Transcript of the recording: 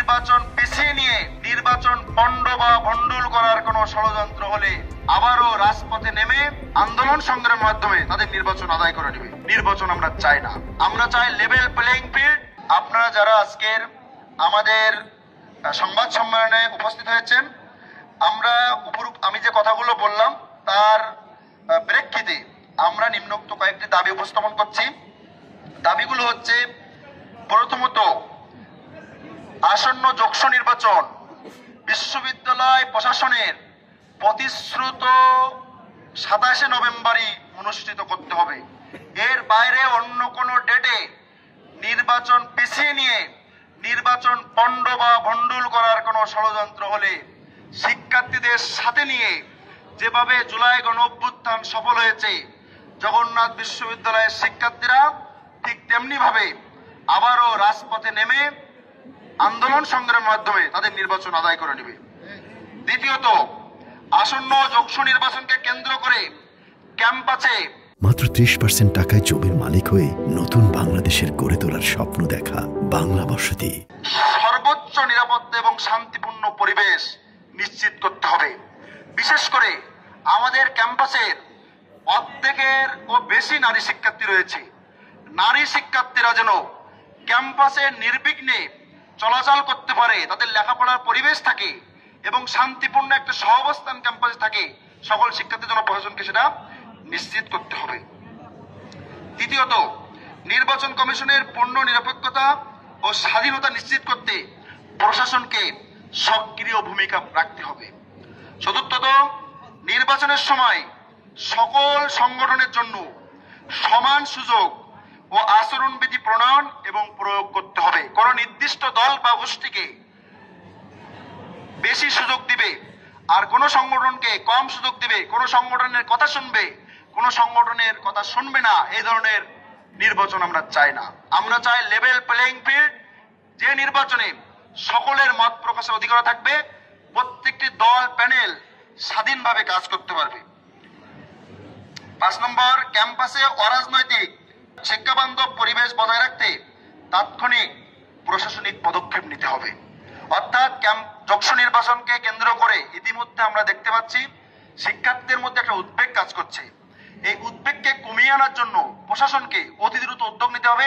নির্বাচন পিছিয়ে নিয়ে নির্বাচন পণ্ড বা ভণ্ডুল করার কোনো ষড়যন্ত্র হলে আবারও রাজপথে নেমে আন্দোলন সংগ্রামের মাধ্যমে তাদের নির্বাচন আদায় করে নেবে। নির্বাচন আমরা চাই না, আমরা চাই লেভেল প্লেইং ফিল্ড। আপনারা যারা আজকের আমাদের সংবাদ সম্মেলনে উপস্থিত হয়েছেন, আমি যে কথাগুলো বললাম তার প্রেক্ষিতে আমরা নিম্নোক্ত কয়েকটি দাবি উপস্থাপন করছি। দাবিগুলো হচ্ছে, প্রথমত, আসন্ন যৌক্ষ নির্বাচন বিশ্ববিদ্যালয় প্রশাসনের প্রতিশ্রুত 27 নভেম্বরই অনুষ্ঠিত করতে হবে। এর বাইরে অন্য কোনো ডেটে নির্বাচন পিছিয়ে নিয়ে নির্বাচন পণ্ড বা ভণ্ডুল করার কোনো ষড়যন্ত্র হলে শিক্ষার্থীদের সাথে নিয়ে যেভাবে জুলাই গণঅভ্যুত্থান সফল হয়েছে জগন্নাথ বিশ্ববিদ্যালয়ের শিক্ষার্থীরা ঠিক তেমনি ভাবে আবারও রাজপথে নেমে আন্দোলন সংগ্রামের মাধ্যমে তাদের নির্বাচন আদায় করে নেবে। দ্বিতীয়ত, আসন্ন যৌক্ষ নির্বাচনকে কেন্দ্র করে ক্যাম্পাসে মাত্র 30% টাকায় জমির মালিক হয়ে নতুন বাংলাদেশের গড়ে তোলার স্বপ্ন দেখা বাংলা বসতি সর্বোচ্চ নিরাপত্তা এবং শান্তিপূর্ণ পরিবেশ নিশ্চিত করতে হবে। বিশেষ করে আমাদের ক্যাম্পাসের অর্ধেকের ও বেশি নারী শিক্ষার্থী রয়েছে। নারী শিক্ষার্থীরা যেন ক্যাম্পাসে নির্বিঘ্নে চলাচল করতে পারে, তাদের লেখাপড়ার পরিবেশ থাকে এবং শান্তিপূর্ণ একটা সহাবস্থান ক্যাম্পাসে থাকে, সকল শিক্ষার্থীর জন্য প্রশাসনকে সেটা নিশ্চিত করতে হবে। তৃতীয়ত, নির্বাচন কমিশনের পূর্ণ নিরপেক্ষতা ও স্বাধীনতা নিশ্চিত করতে প্রশাসনকে সক্রিয় ভূমিকা রাখতে হবে। চতুর্থত, নির্বাচনের সময় সকল সংগঠনের জন্য সমান সুযোগ ও আচরণবিধি প্রণয়ন এবং প্রয়োগ করতে হবে। কোন নির্দিষ্ট দল বা গোষ্ঠীকে বেশি সুযোগ দিবে আর কোন সংগঠনকে কম সুযোগ দিবে, কোন সংগঠনের কথা শুনবে, কোন সংগঠনের কথা শুনবে না, এই ধরনের নির্বাচন আমরা চাই না। আমরা চাই লেভেল প্লেইং ফিল্ড, যে নির্বাচনে সকলের মত প্রকাশের অধিকার থাকবে, প্রত্যেকটি দল প্যানেল স্বাধীনভাবে কাজ করতে পারবে। 5 নম্বর, ক্যাম্পাসে অরাজনৈতিক শিক্ষাবান্ধব পরিবেশ বজায় রাখতে তাৎক্ষণিক প্রশাসনিক পদক্ষেপ নিতে হবে। অর্থাৎ যৌক্ষ নির্বাচনকে কেন্দ্র করে ইতিমধ্যে আমরা দেখতে পাচ্ছি শিক্ষার্থীদের মধ্যে একটা উদ্বেগ কাজ করছে। এই উদ্বেগকে কমিয়ে আনার জন্য প্রশাসনকে অতি দ্রুত উদ্যোগ নিতে হবে।